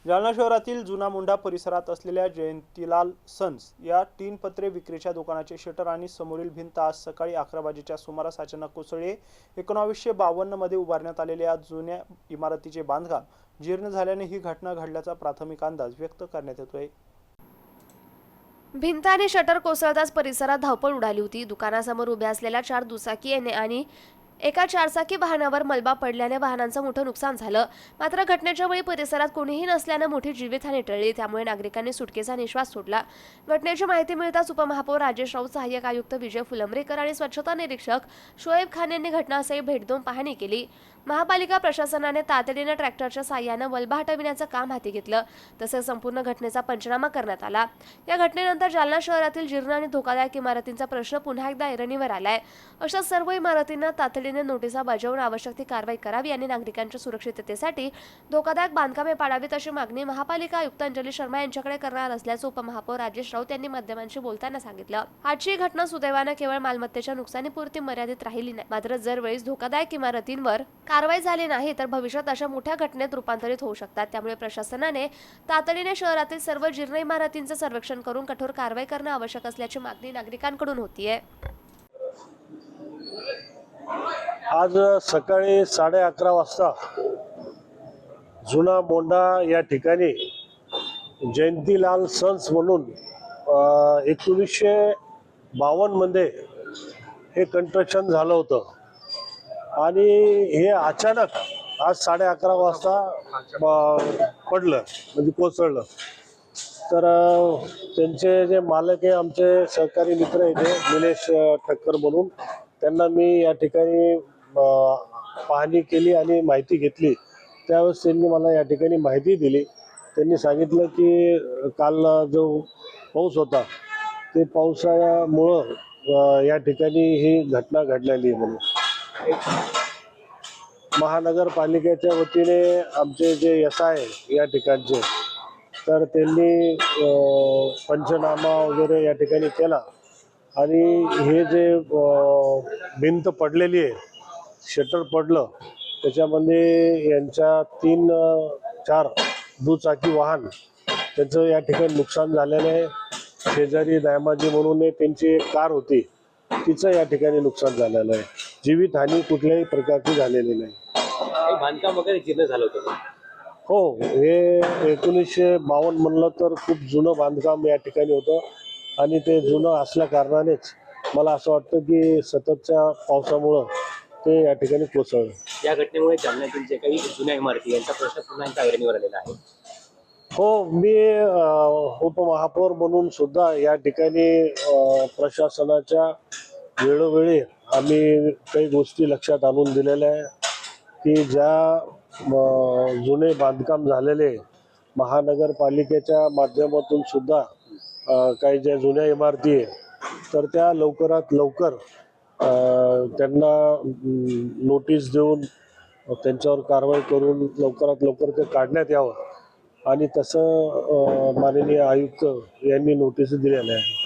जालना शहरातील जुना मोंढा परिसरात असलेल्या जयंतीलाल सन्स या 3 पत्रे विक्रीच्या दुकानाचे शटर आणि समोरील भिंत आज सकाळी 11 वाजेच्या सुमारास अचानक कोसळली। 1952 मध्ये उभारण्यात आलेल्या जुन्या इमारतीचे बांधकाम जीर्ण झाल्याने ही घटना घडल्याचा प्राथमिक अंदाज व्यक्त करण्यात येतोय। भिंत आणि शटर कोसळताच परिसरात धावपळ उडाली होती। दुकानासमोर उभ्या असलेल्या 4 दुचाकी आणि एका 4चाकी वाहनावर मलबा पडल्याने वाहनांचं मोठं नुकसान झालं। मात्र घटनेच्या वेळी परिसरात कोणीही नसल्याने मोठी जीवितहानी टळली, त्यामुळे नागरिकांनी सुटकेचा निश्वास सोडला। घटनेची माहिती मिळताच उपमहापौर राजेश राऊत, सहाय्यक आयुक्त विजय फुलंब्रेकर आणि स्वच्छता निरीक्षक शोएब खान यांनी घटनास्थळी भेट देऊन पाहणी केली। महापालिका प्रशासनाने तातडीने ट्रॅक्टरच्या साहाय्याने मलबा हटविण्याचं काम हाती घेतलं, तसेच संपूर्ण घटनेचा पंचनामा करण्यात आला। या घटनेनंतर जालना शहरातील जीर्ण आणि धोकादायक इमारतींचा प्रश्न पुन्हा एकदा ऐरणीवर आलाय। अशा सर्व इमारतींना तातडीने नोटिसा बजावून आवश्यक ती कारवाई करावी आणि नागरिकांच्या सुरक्षिततेसाठी धोकादायक बांधकामे पाडावीत अशी मागणी महापालिका आयुक्त अंजली शर्मा यांच्याकडे करणार असल्याचं उपमहापौर राजेश राऊत यांनी माध्यमांशी बोलताना सांगितलं। आजची घटना सुदैवाने केवळ मालमत्तेच्या नुकसानीपुरती मर्यादित राहिली नाही, मात्र जर वेळेस धोकादायक इमारतींवर कारवाई झाली नाही तर भविष्यात अशा मोठ्या घटनेत रूपांतरित होऊ शकतात। त्यामुळे प्रशासनाने तातडीने शहरातील सर्व जीर्ण इमारतींचे सर्वेक्षण करून कठोर कारवाई करणे आवश्यक असल्याची मागणी नागरिकांकडून होतीये। आज सकाळी 11:30 वाजता जुना मोंढा या ठिकाणी जयंतीलाल सन्स म्हणून 1952 मध्ये हे कंस्ट्रक्शन झालं होतं आणि हे अचानक आज 11:30 वाजता पडलं, म्हणजे कोसळलं। तर त्यांचे जे मालक आहे, आमचे सहकारी मित्र आहे ते निलेश ठक्कर म्हणून, त्यांना मी या ठिकाणी पाहणी केली आणि माहिती घेतली। त्यावेळेस त्यांनी मला या ठिकाणी माहिती दिली। त्यांनी सांगितलं की काल जो पाऊस होता ते पावसामुळं या ठिकाणी ही घटना घडलेली आहे म्हणून। महानगरपालिकेच्या वतीने आमचे जे SI या ठिकाणचे, तर त्यांनी पंचनामा वगैरे या ठिकाणी केला आणि हे जे भिंत पडलेली आहे, शटर पडलं, त्याच्यामध्ये यांच्या 3-4 दुचाकी वाहन त्याचं या ठिकाणी नुकसान झालेलं आहे। शेजारी दायमाजी म्हणून त्यांची एक कार होती, तिचं या ठिकाणी नुकसान झालेलं आहे। जीवितहानी कुठल्याही प्रकारची झालेली नाही। बांधकाम वगैरे जीर्ण झालं होतं? हो, हे 1952 म्हणलं तर खूप जुनं बांधकाम या ठिकाणी होतं आणि ते जुनं असल्या कारणानेच मला असं वाटतं की सततच्या पावसामुळं ते या ठिकाणी कोसळलं। या घटनेमुळे जालन्यातील जे काही जुन्या इमारती यांचा प्रश्न पुन्हा एकदा ऐरणीवर आलेला आहे। हो, मी उपमहापौर म्हणून सुद्धा या ठिकाणी प्रशासनाच्या वेळोवेळी आम्ही काही गोष्टी लक्षात आणून दिलेल्या आहे की ज्या जुने बांधकाम झालेले महानगरपालिकेच्या माध्यमातून सुद्धा काही ज्या जुन्या इमारती आहे, तर त्या लवकरात लवकर त्यांना नोटीस देऊन त्यांच्यावर कारवाई करून लवकरात लवकर ते काढण्यात यावं आणि तसं माननीय आयुक्त यांनी नोटीस दिलेल्या आहे।